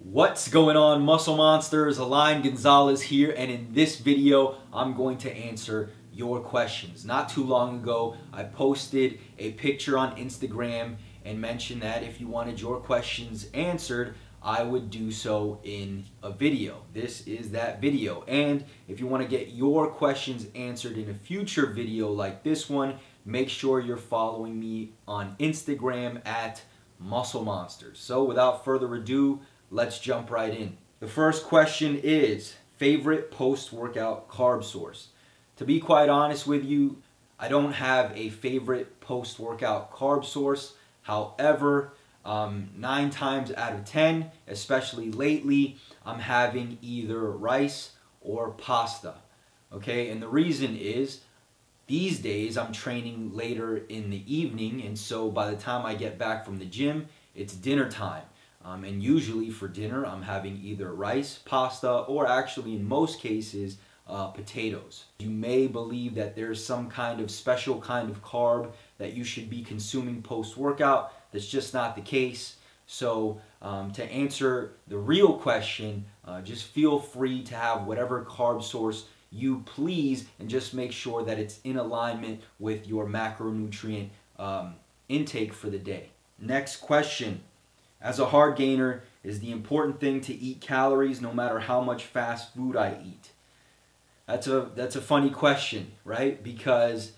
What's going on, muscle monsters? Alain Gonzalez here, and in this video I'm going to answer your questions. Not too long ago I posted a picture on Instagram and mentioned that if you wanted your questions answered, I would do so in a video. This is that video. And if you want to get your questions answered in a future video like this one, make sure you're following me on Instagram at Muscle Monsters. So without further ado, let's jump right in. The first question is, favorite post-workout carb source? To be quite honest with you, I don't have a favorite post-workout carb source. However, 9 times out of 10, especially lately, I'm having either rice or pasta. Okay, and the reason is, these days I'm training later in the evening, and so by the time I get back from the gym, it's dinner time. And usually for dinner, I'm having either rice, pasta, or actually in most cases, potatoes. You may believe that there's some kind of special kind of carb that you should be consuming post-workout. That's just not the case. So to answer the real question, just feel free to have whatever carb source you please, and just make sure that it's in alignment with your macronutrient intake for the day. Next question. As a hard gainer, is the important thing to eat calories no matter how much fast food I eat? That's a funny question, right? Because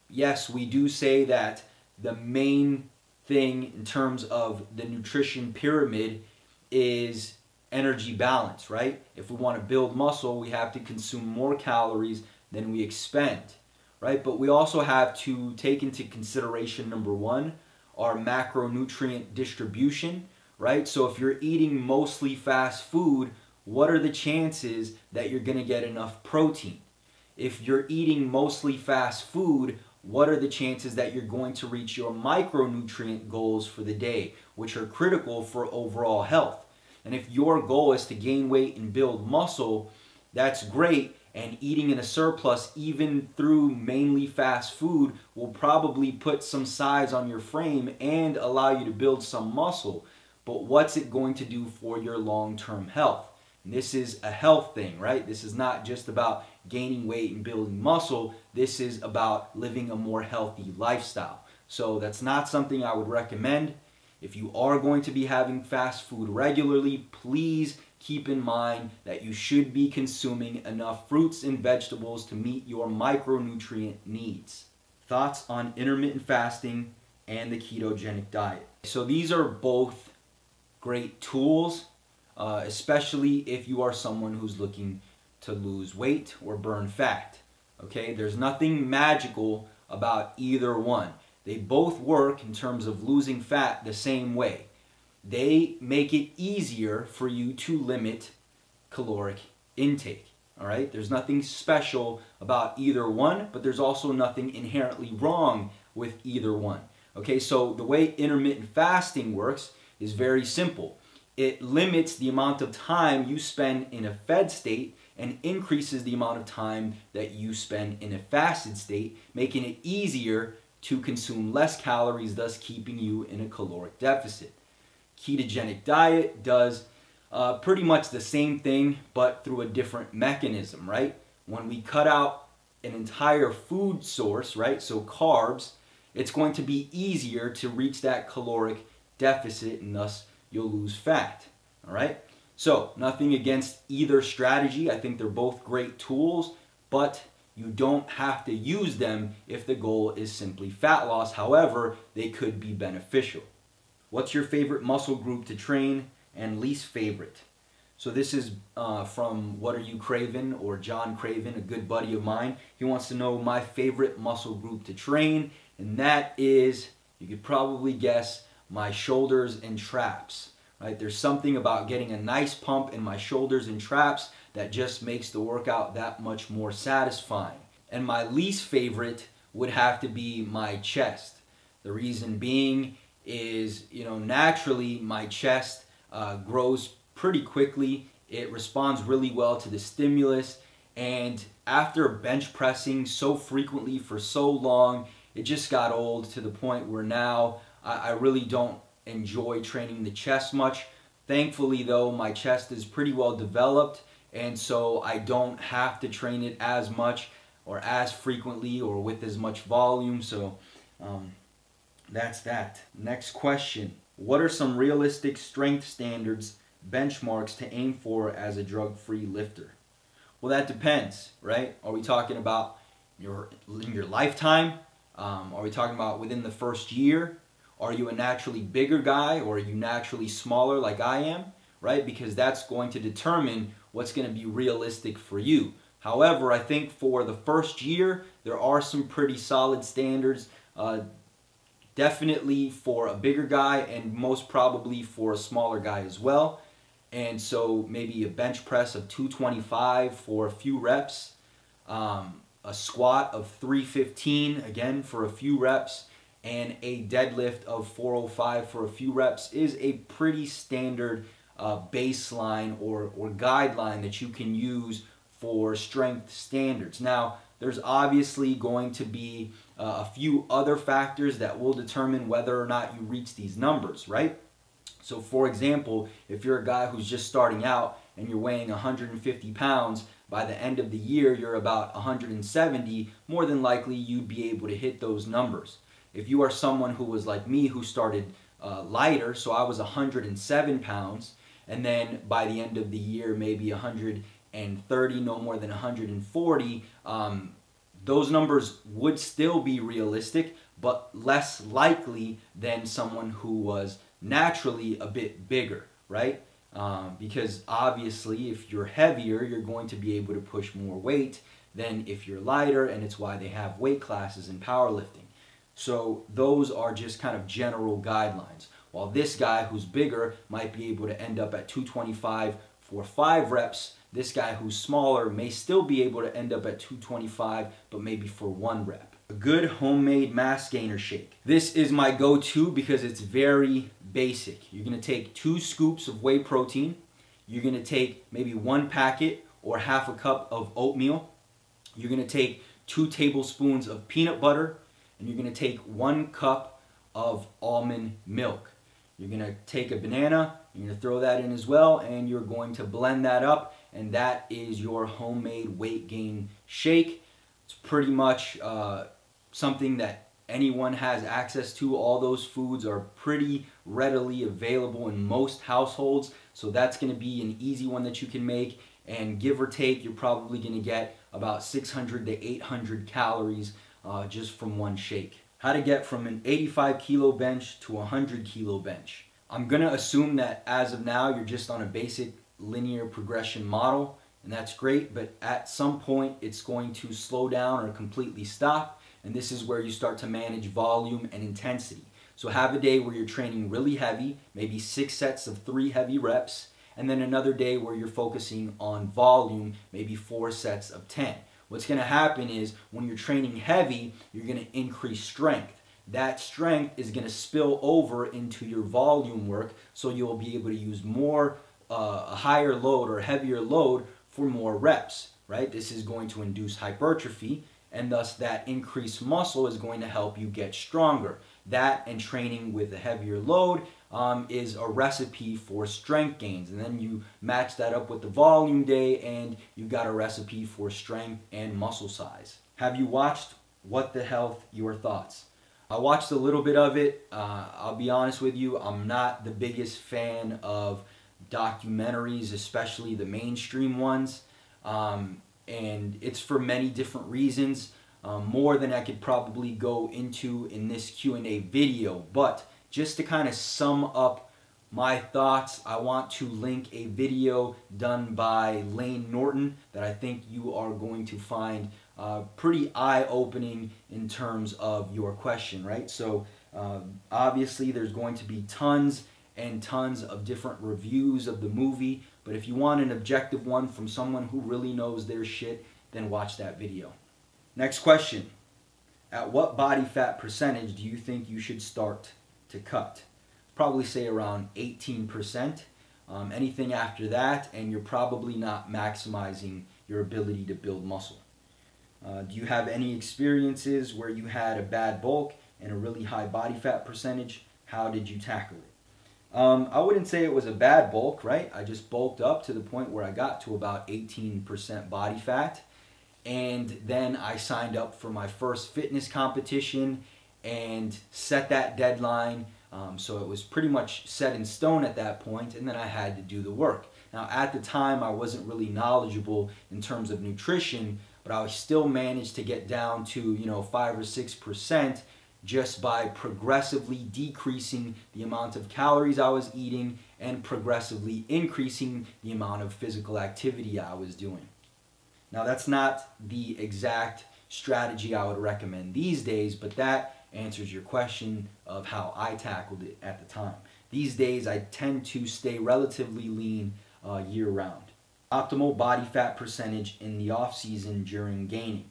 yes, we do say that the main thing in terms of the nutrition pyramid is energy balance, right? If we want to build muscle, we have to consume more calories than we expend, right? But we also have to take into consideration, number one, our macronutrient distribution, right? So if you're eating mostly fast food, what are the chances that you're going to get enough protein? If you're eating mostly fast food, what are the chances that you're going to reach your micronutrient goals for the day, which are critical for overall health? And if your goal is to gain weight and build muscle, that's great. And eating in a surplus, even through mainly fast food, will probably put some size on your frame and allow you to build some muscle. But what's it going to do for your long-term health? And this is a health thing, right? This is not just about gaining weight and building muscle. This is about living a more healthy lifestyle. So that's not something I would recommend. If you are going to be having fast food regularly, please keep in mind that you should be consuming enough fruits and vegetables to meet your micronutrient needs. Thoughts on intermittent fasting and the ketogenic diet? So these are both great tools, especially if you are someone who's looking to lose weight or burn fat. Okay, there's nothing magical about either one. They both work in terms of losing fat the same way. They make it easier for you to limit caloric intake. All right, there's nothing special about either one, but there's also nothing inherently wrong with either one. Okay, so the way intermittent fasting works is very simple. It limits the amount of time you spend in a fed state and increases the amount of time that you spend in a fasted state, making it easier to consume less calories, thus keeping you in a caloric deficit. Ketogenic diet does pretty much the same thing, but through a different mechanism, right? When we cut out an entire food source, right, so carbs, it's going to be easier to reach that caloric deficit, and thus you'll lose fat, all right? So nothing against either strategy. I think they're both great tools, but you don't have to use them if the goal is simply fat loss. However, they could be beneficial. What's your favorite muscle group to train and least favorite? So this is from What Are You Craving, or John Craven, a good buddy of mine. He wants to know my favorite muscle group to train, and that is, you could probably guess, my shoulders and traps. Right? There's something about getting a nice pump in my shoulders and traps that just makes the workout that much more satisfying. And my least favorite would have to be my chest. The reason being is, naturally my chest grows pretty quickly. It responds really well to the stimulus, and after bench pressing so frequently for so long, it just got old to the point where now I really don't enjoy training the chest much. Thankfully though, my chest is pretty well developed, and so I don't have to train it as much or as frequently or with as much volume. So that's that. Next question. What are some realistic strength standards, benchmarks to aim for as a drug-free lifter? Well, that depends, right? Are we talking about in your lifetime? Are we talking about within the first year? Are you a naturally bigger guy, or are you naturally smaller like I am, right? Because that's going to determine what's going to be realistic for you. However, I think for the first year, there are some pretty solid standards, definitely for a bigger guy and most probably for a smaller guy as well. And so maybe a bench press of 225 for a few reps, a squat of 315 again for a few reps, and a deadlift of 405 for a few reps is a pretty standard baseline or guideline that you can use for strength standards. Now, there's obviously going to be a few other factors that will determine whether or not you reach these numbers, right? So for example, if you're a guy who's just starting out and you're weighing 150 pounds, by the end of the year you're about 170, more than likely you'd be able to hit those numbers. If you are someone who was like me, who started lighter, so I was 107 pounds, and then by the end of the year maybe 130, no more than 140, those numbers would still be realistic, but less likely than someone who was naturally a bit bigger, right? Because obviously if you're heavier, you're going to be able to push more weight than if you're lighter, and it's why they have weight classes in powerlifting. So those are just kind of general guidelines. While this guy who's bigger might be able to end up at 225 for 5 reps, this guy who's smaller may still be able to end up at 225, but maybe for 1 rep. A good homemade mass gainer shake. This is my go-to because it's very basic. You're going to take 2 scoops of whey protein. You're going to take maybe 1 packet or half a cup of oatmeal. You're going to take 2 tablespoons of peanut butter, and you're going to take 1 cup of almond milk. You're going to take a banana, you're going to throw that in as well, and you're going to blend that up, and that is your homemade weight gain shake. It's pretty much something that anyone has access to. All those foods are pretty readily available in most households, so that's going to be an easy one that you can make, and give or take, you're probably going to get about 600 to 800 calories just from one shake. How to get from an 85 kilo bench to a 100 kilo bench. I'm going to assume that as of now you're just on a basic linear progression model, and that's great, but at some point it's going to slow down or completely stop, and this is where you start to manage volume and intensity. So have a day where you're training really heavy, maybe 6 sets of 3 heavy reps, and then another day where you're focusing on volume, maybe 4 sets of 10. What's going to happen is when you're training heavy, you're going to increase strength. That strength is going to spill over into your volume work, so you'll be able to use more, a higher load or heavier load for more reps, right? This is going to induce hypertrophy, and thus that increased muscle is going to help you get stronger. That and training with a heavier load is a recipe for strength gains, and then you match that up with the volume day and you got a recipe for strength and muscle size. Have you watched What the Health? Your thoughts? I watched a little bit of it. I'll be honest with you, I'm not the biggest fan of documentaries, especially the mainstream ones, and it's for many different reasons, more than I could probably go into in this Q&A video. But just to kind of sum up my thoughts, I want to link a video done by Lane Norton that I think you are going to find pretty eye-opening in terms of your question, right? So obviously there's going to be tons and tons of different reviews of the movie, but if you want an objective one from someone who really knows their shit, then watch that video. Next question. At what body fat percentage do you think you should start to cut? Probably say around 18%. Anything after that, and you're probably not maximizing your ability to build muscle. Do you have any experiences where you had a bad bulk and a really high body fat percentage? How did you tackle it? I wouldn't say it was a bad bulk, right? I just bulked up to the point where I got to about 18% body fat. And then I signed up for my first fitness competition and set that deadline. So it was pretty much set in stone at that point, and then I had to do the work. Now at the time I wasn't really knowledgeable in terms of nutrition, but I still managed to get down to 5 or 6% just by progressively decreasing the amount of calories I was eating and progressively increasing the amount of physical activity I was doing. Now that's not the exact strategy I would recommend these days, but that answers your question of how I tackled it at the time. These days I tend to stay relatively lean year round. Optimal body fat percentage in the off season during gaining.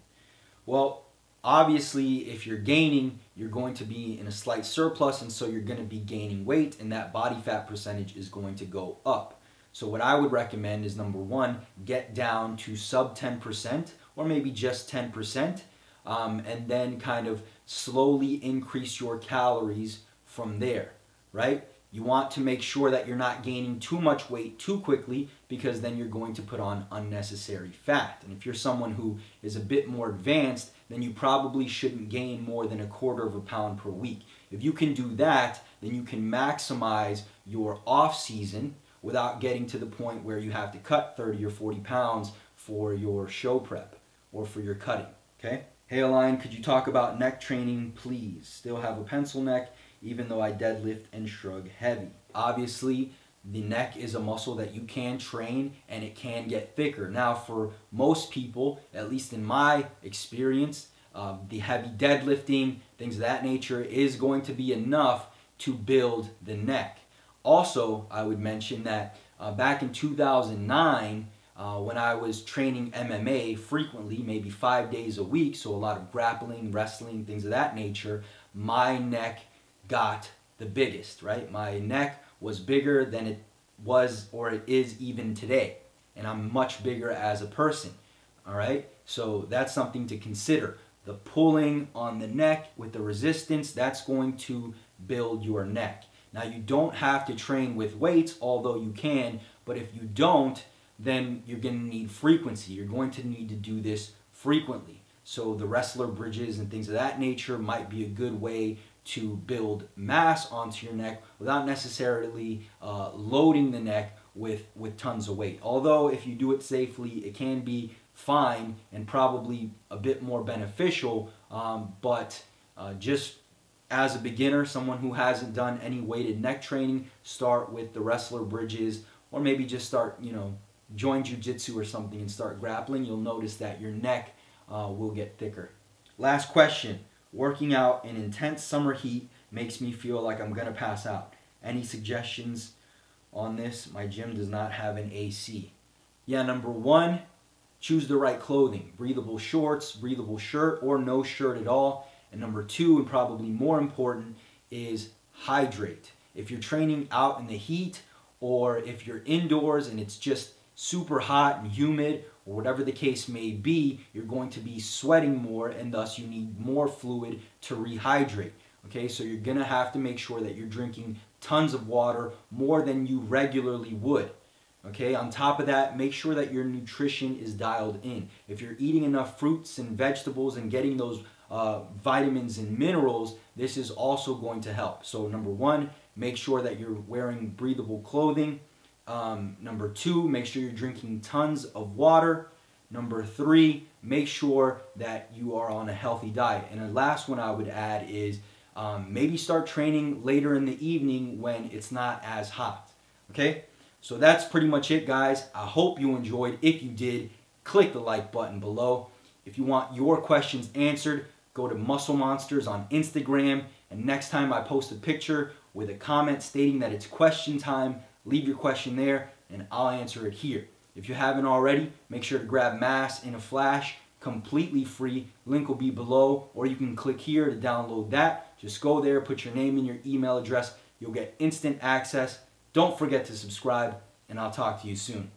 Well, obviously if you're gaining, you're going to be in a slight surplus, and so you're going to be gaining weight, and that body fat percentage is going to go up. So what I would recommend is, number one, get down to sub 10% or maybe just 10%, and then kind of slowly increase your calories from there, right? You want to make sure that you're not gaining too much weight too quickly, because then you're going to put on unnecessary fat. And if you're someone who is a bit more advanced, then you probably shouldn't gain more than 1/4 pound per week. If you can do that, then you can maximize your off season without getting to the point where you have to cut 30 or 40 pounds for your show prep or for your cutting, okay? Hey Align, could you talk about neck training, please? Still have a pencil neck, even though I deadlift and shrug heavy. Obviously, the neck is a muscle that you can train, and it can get thicker. Now, for most people, at least in my experience, the heavy deadlifting, things of that nature, is going to be enough to build the neck. Also, I would mention that back in 2009, when I was training MMA frequently, maybe 5 days a week, so a lot of grappling, wrestling, things of that nature, my neck got the biggest, right? My neck was bigger than it was or it is even today, and I'm much bigger as a person, all right? So that's something to consider. The pulling on the neck with the resistance, that's going to build your neck. Now, you don't have to train with weights, although you can, but if you don't, then you're going to need frequency. You're going to need to do this frequently. So the wrestler bridges and things of that nature might be a good way to build mass onto your neck without necessarily loading the neck with tons of weight. Although if you do it safely, it can be fine and probably a bit more beneficial, but just as a beginner, someone who hasn't done any weighted neck training, start with the wrestler bridges, or maybe just start, join jiu-jitsu or something and start grappling. You'll notice that your neck will get thicker. Last question. Working out in intense summer heat makes me feel like I'm gonna pass out. Any suggestions on this? My gym does not have an AC. Yeah, number one, choose the right clothing. Breathable shorts, breathable shirt, or no shirt at all. And number two, and probably more important, is hydrate. If you're training out in the heat, or if you're indoors and it's just super hot and humid, or whatever the case may be, you're going to be sweating more, and thus you need more fluid to rehydrate. Okay, so you're gonna have to make sure that you're drinking tons of water, more than you regularly would. Okay, on top of that, make sure that your nutrition is dialed in. If you're eating enough fruits and vegetables and getting those vitamins and minerals, this is also going to help. So number one, make sure that you're wearing breathable clothing. Number two, make sure you're drinking tons of water. Number three, make sure that you are on a healthy diet. And the last one I would add is maybe start training later in the evening when it's not as hot. Okay, so that's pretty much it, guys. I hope you enjoyed. If you did, click the like button below. If you want your questions answered, go to Muscle Monsters on Instagram, and next time I post a picture with a comment stating that it's question time, leave your question there and I'll answer it here. If you haven't already, make sure to grab Mass in a Flash, completely free. Link will be below, or you can click here to download that. Just go there, put your name and your email address. You'll get instant access. Don't forget to subscribe, and I'll talk to you soon.